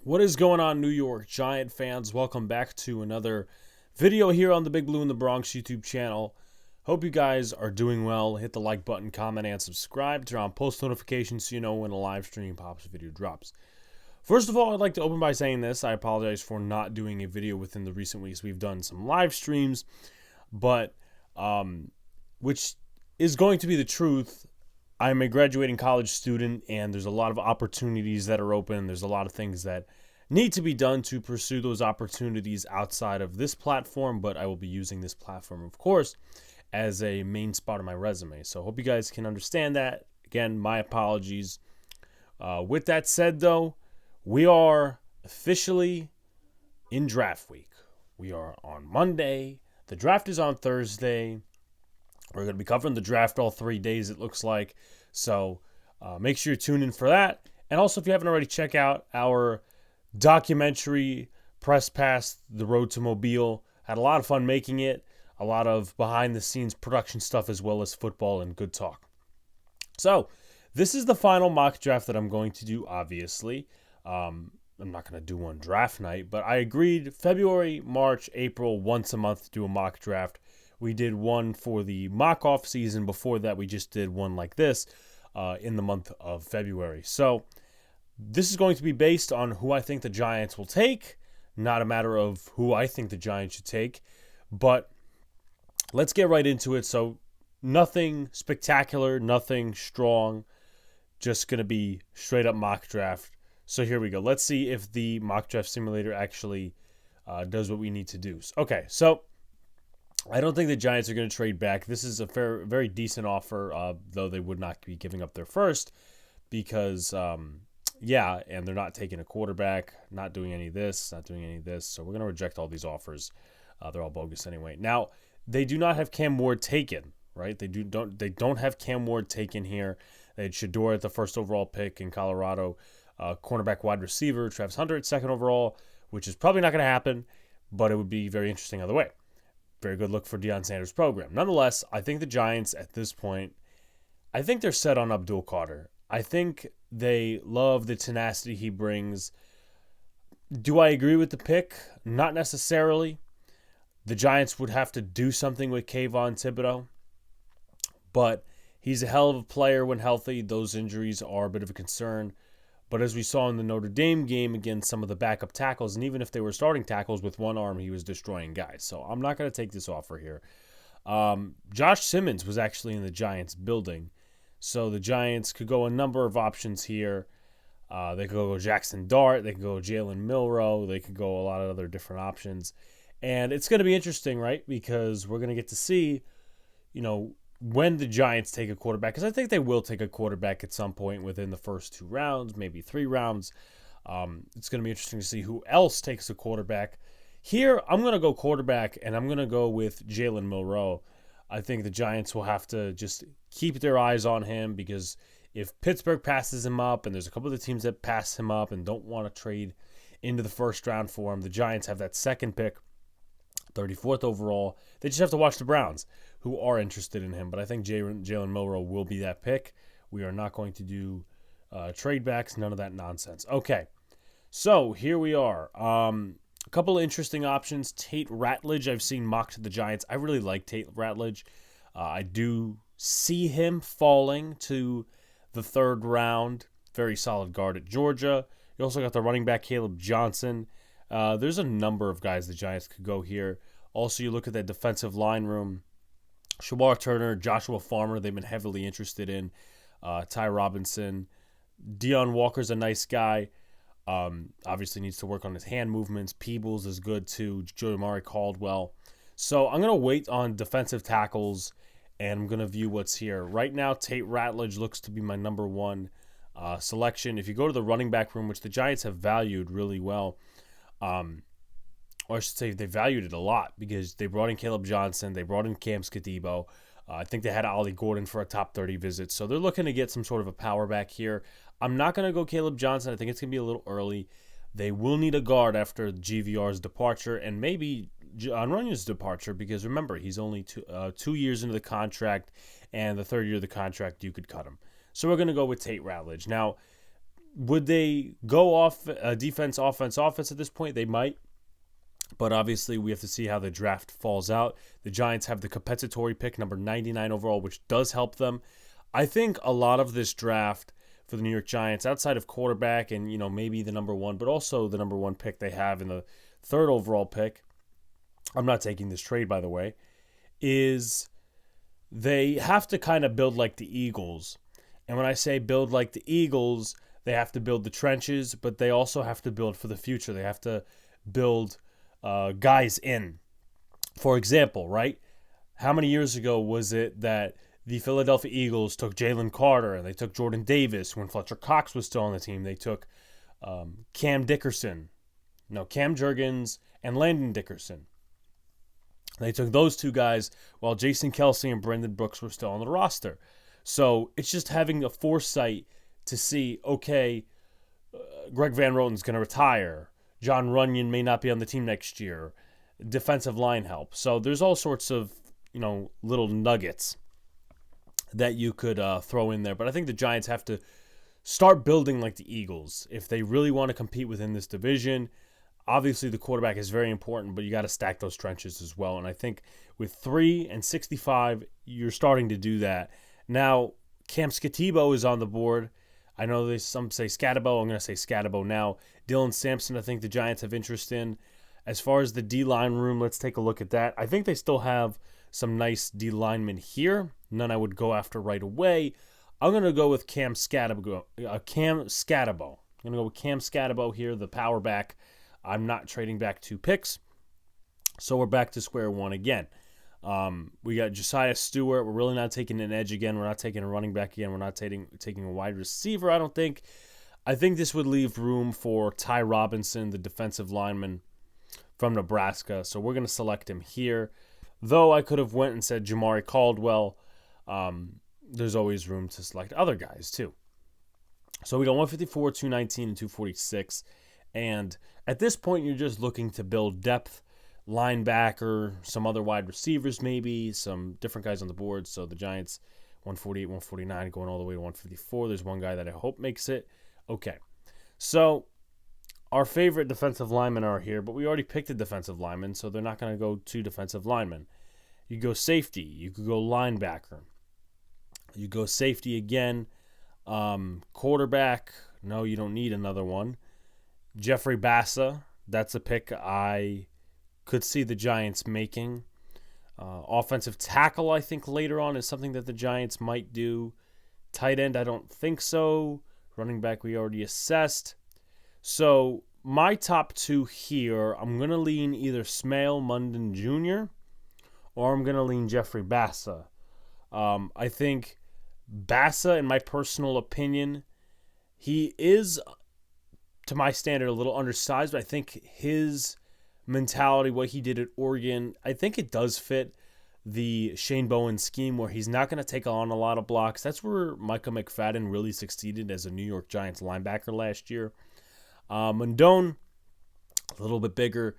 What is going on, New York Giant fans? Welcome back to another video here on the Big Blue in the Bronx YouTube channel. Hope you guys are doing well. Hit the like button, comment, and subscribe. Turn on post notifications so you know when a live stream pops video drops. First of all, I'd like to open by saying this. I apologize for not doing a video within the recent weeks. We've done some live streams, but which is going to be the truth. I'm a graduating college student, and there's a lot of opportunities that are open. There's a lot of things that need to be done to pursue those opportunities outside of this platform, but I will be using this platform, of course, as a main spot of my resume. So I hope you guys can understand that. Again, my apologies. With that said, though, we are officially in draft week. We are on Monday. The draft is on Thursday. We're going to be covering the draft all 3 days, it looks like. So make sure you tune in for that. And also, if you haven't already, check out our documentary, Press Pass, The Road to Mobile. Had a lot of fun making it. A lot of behind-the-scenes production stuff as well as football and good talk. So this is the final mock draft that I'm going to do, obviously. I'm not going to do one draft night, but I agreed February, March, April, once a month to do a mock draft. We did one for the mock-off season. Before that, we just did one like this in the month of February. So this is going to be based on who I think the Giants will take, not a matter of who I think the Giants should take. But let's get right into it. So nothing spectacular, nothing strong, just going to be straight-up mock draft. So here we go. Let's see if the mock draft simulator actually does what we need to do. Okay, so I don't think the Giants are going to trade back. This is a very decent offer, though they would not be giving up their first because, and they're not taking a quarterback, not doing any of this, not doing any of this. So we're going to reject all these offers. They're all bogus anyway. Now, they do not have Cam Ward taken, right? They don't have Cam Ward taken here. They had Shador at the first overall pick in Colorado, cornerback wide receiver, Travis Hunter at second overall, which is probably not going to happen, but it would be very interesting either way. Very good look for Deion Sanders' program. Nonetheless, I think the Giants at this point, I think they're set on Abdul Carter. I think they love the tenacity he brings. Do I agree with the pick? Not necessarily. The Giants would have to do something with Kayvon Thibodeau, but he's a hell of a player when healthy. Those injuries are a bit of a concern. But as we saw in the Notre Dame game against some of the backup tackles, and even if they were starting tackles with one arm, he was destroying guys. So I'm not going to take this offer here. Josh Simmons was actually in the Giants building. So the Giants could go a number of options here. They could go Jackson Dart. They could go Jalen Milroe. They could go a lot of other different options. And it's going to be interesting, right? Because we're going to get to see, when the Giants take a quarterback, because I think they will take a quarterback at some point within the first 2 rounds, maybe 3 rounds. It's going to be interesting to see who else takes a quarterback. Here, I'm going to go quarterback, and I'm going to go with Jalen Milroe. I think the Giants will have to just keep their eyes on him because if Pittsburgh passes him up, and there's a couple of the teams that pass him up and don't want to trade into the first round for him, the Giants have that second pick, 34th overall. They just have to watch the Browns, who are interested in him. But I think Jalen Milroe will be that pick. We are not going to do trade backs, none of that nonsense. Okay, so here we are. A couple of interesting options. Tate Ratledge, I've seen mocked to the Giants. I really like Tate Ratledge. I do see him falling to the 3rd round. Very solid guard at Georgia. You also got the running back Caleb Johnson. There's a number of guys the Giants could go here. Also, you look at that defensive line room. Shawar Turner, Joshua Farmer, they've been heavily interested in. Ty Robinson. Deion Walker's a nice guy. Obviously needs to work on his hand movements. Peebles is good too. Joe Amari Caldwell. So I'm going to wait on defensive tackles, and I'm going to view what's here. Right now, Tate Ratledge looks to be my number 1 selection. If you go to the running back room, which the Giants have valued really well, or I should say they valued it a lot because they brought in Caleb Johnson. They brought in Cam Skidebo. I think they had Ollie Gordon for a top 30 visit. So they're looking to get some sort of a power back here. I'm not going to go Caleb Johnson. I think it's going to be a little early. They will need a guard after GVR's departure and maybe John Runyon's departure because, remember, he's only 2 years into the contract, and the 3rd year of the contract, you could cut him. So we're going to go with Tate Ratledge. Now, Would they go off defense, offense, offense at this point? They might. But obviously, we have to see how the draft falls out. The Giants have the compensatory pick, number 99 overall, which does help them. I think a lot of this draft for the New York Giants, outside of quarterback and, maybe the number one, but also the number one pick they have in the third overall pick, I'm not taking this trade, by the way, is they have to kind of build like the Eagles. And when I say build like the Eagles, they have to build the trenches, but they also have to build for the future. They have to build guys in. For example, right? How many years ago was it that the Philadelphia Eagles took Jalen Carter and they took Jordan Davis when Fletcher Cox was still on the team? They took Cam Jurgens and Landon Dickerson. They took those two guys while Jason Kelsey and Brendan Brooks were still on the roster. So it's just having a foresight to see, okay, Greg Van Roten's going to retire. John Runyon may not be on the team next year. Defensive line help. So there's all sorts of, little nuggets that you could throw in there. But I think the Giants have to start building like the Eagles if they really want to compete within this division. Obviously, the quarterback is very important, but you got to stack those trenches as well. And I think with 3 and 65, you're starting to do that. Now, Cam Scatibo is on the board. I know some say Scatibo. I'm going to say Scatibo now. Dylan Sampson, I think the Giants have interest in. As far as the D-line room, let's take a look at that. I think they still have some nice D-linemen here. None I would go after right away. I'm going to go with Cam Scatibo. I'm going to go with Cam Scatibo here, the power back. I'm not trading back 2 picks. So we're back to square one again. We got Josiah Stewart. We're really not taking an edge again. We're not taking a running back again. We're not taking a wide receiver, I don't think. I think this would leave room for Ty Robinson, the defensive lineman from Nebraska. So we're going to select him here. Though I could have went and said Jamari Caldwell, there's always room to select other guys too. So we got 154, 219, and 246. And at this point, you're just looking to build depth, linebacker, some other wide receivers maybe, some different guys on the board. So the Giants, 148, 149, going all the way to 154. There's one guy that I hope makes it. Okay. So our favorite defensive linemen are here, but we already picked a defensive lineman, so they're not going to go 2 defensive linemen. You go safety. You could go linebacker. You go safety again. Quarterback. No, you don't need another one. Jeffrey Bassa, that's a pick I could see the Giants making. Offensive tackle, I think, later on is something that the Giants might do. Tight end, I don't think so. Running back, we already assessed. So my top 2 here, I'm going to lean either Smale Munden Jr. or I'm going to lean Jeffrey Bassa. I think Bassa, in my personal opinion, he is, to my standard, a little undersized, but I think his mentality, what he did at Oregon, I think it does fit the Shane Bowen scheme where he's not going to take on a lot of blocks. That's where Micah McFadden really succeeded as a New York Giants linebacker last year. Mondone, a little bit bigger.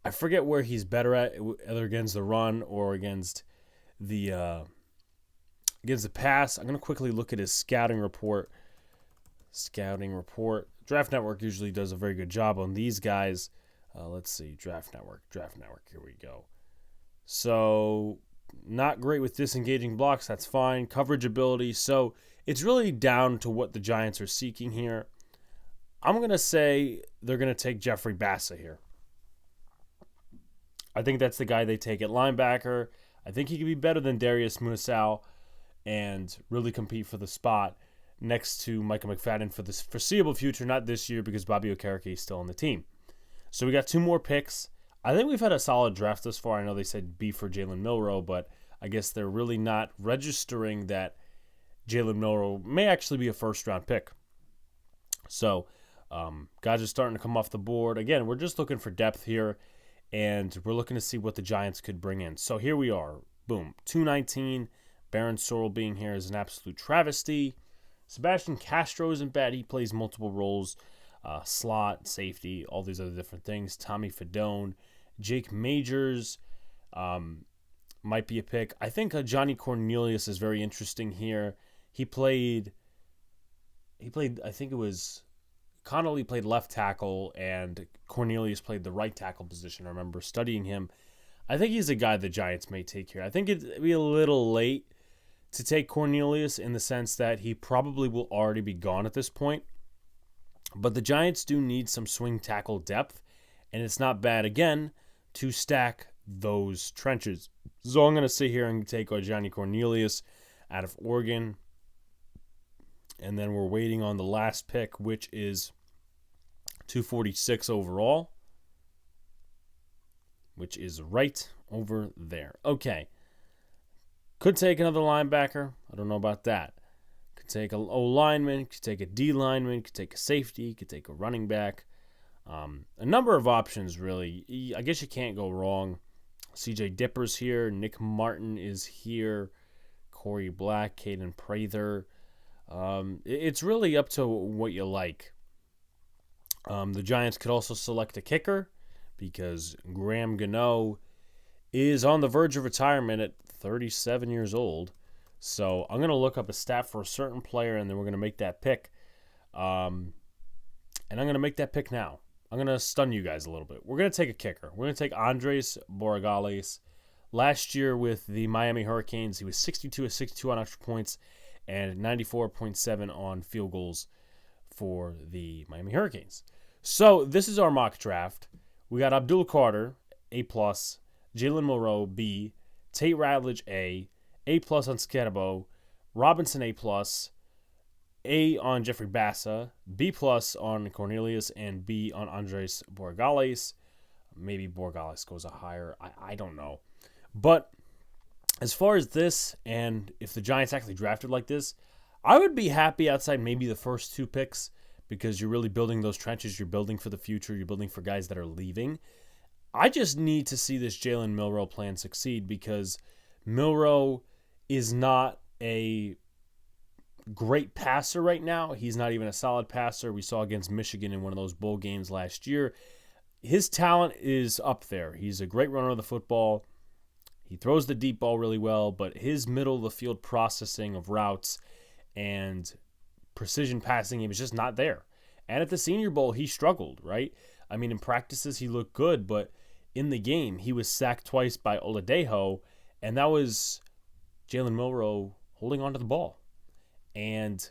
I forget where he's better at, either against the run or against the pass. I'm going to quickly look at his scouting report. Draft Network usually does a very good job on these guys. Let's see. Draft Network. Here we go. So, not great with disengaging blocks. That's fine. Coverage ability. So, it's really down to what the Giants are seeking here. I'm going to say they're going to take Jeffrey Bassa here. I think that's the guy they take at linebacker. I think he could be better than Darius Munisau and really compete for the spot next to Micah McFadden for the foreseeable future, not this year because Bobby Okereke is still on the team. So we got 2 more picks. I think we've had a solid draft thus far. I know they said B for Jalen Milroe, but I guess they're really not registering that Jalen Milroe may actually be a first-round pick. So guys are starting to come off the board. Again, we're just looking for depth here, and we're looking to see what the Giants could bring in. So here we are. Boom. 219. Baron Sorrell being here is an absolute travesty. Sebastian Castro isn't bad. He plays multiple roles. Slot, safety, all these other different things. Tommy Fedone. Jake Majors might be a pick. I think Johnny Cornelius is very interesting here. He played he played, I think it was, Connolly played left tackle and Cornelius played the right tackle position. I remember studying him. I think he's a guy the Giants may take here. I think it'd be a little late to take Cornelius in the sense that he probably will already be gone at this point. But the Giants do need some swing tackle depth, and it's not bad, again, to stack those trenches. So I'm going to sit here and take Johnny Cornelius out of Oregon. And then we're waiting on the last pick, which is 246 overall, which is right over there. Okay. Could take another linebacker. I don't know about that. Could take an O lineman. Could take a D lineman. Could take a safety. Could take a running back. A number of options, really. I guess you can't go wrong. CJ Dipper's here. Nick Martin is here. Corey Black, Caden Prather. It's really up to what you like. The Giants could also select a kicker because Graham Gano is on the verge of retirement at 37 years old. So I'm going to look up a stat for a certain player, and then we're going to make that pick. And I'm going to make that pick now. I'm going to stun you guys a little bit. We're going to take a kicker. We're going to take Andres Borregales. Last year with the Miami Hurricanes, he was 62 on extra points and 94.7 on field goals for the Miami Hurricanes. So this is our mock draft. We got Abdul Carter, A+, Jalen Milroe, B, Tate Ratledge, A+ on Scarabo, Robinson, A+, A on Jeffrey Bassa, B+ on Cornelius, and B on Andres Borregales. Maybe Borregales goes a higher. I don't know. But as far as this, and if the Giants actually drafted like this, I would be happy outside maybe the first two picks because you're really building those trenches. You're building for the future. You're building for guys that are leaving. I just need to see this Jalen Milroe plan succeed because Milroe is not a great passer right now. He's not even a solid passer. We saw against Michigan in one of those bowl games last year. His talent is up there. He's a great runner of the football. He throws the deep ball really well, but his middle of the field processing of routes and precision passing game is just not there. And at the Senior Bowl, he struggled, right? I mean, in practices, he looked good, but in the game, he was sacked twice by Oladejo, and that was Jalen Milroe holding onto the ball. And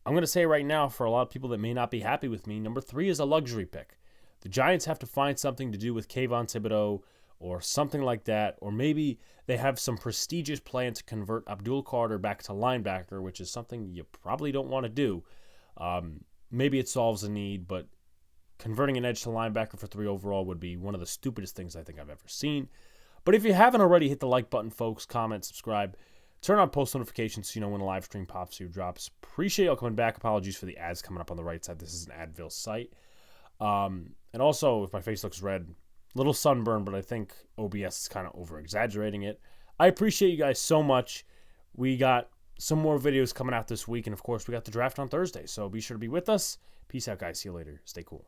I'm going to say right now, for a lot of people that may not be happy with me, number 3 is a luxury pick. The Giants have to find something to do with Kayvon Thibodeau or something like that, or maybe they have some prestigious plan to convert Abdul Carter back to linebacker, which is something you probably don't want to do. Maybe it solves a need, but converting an edge to linebacker for 3 overall would be one of the stupidest things I think I've ever seen. But if you haven't already, hit the like button, folks, comment, subscribe, turn on post notifications so you know when a live stream pops or drops. Appreciate y'all coming back. Apologies for the ads coming up on the right side. This is an Advil site. And also, if my face looks red, little sunburn, but I think OBS is kind of over-exaggerating it. I appreciate you guys so much. We got some more videos coming out this week, and of course, we got the draft on Thursday, so be sure to be with us. Peace out, guys. See you later. Stay cool.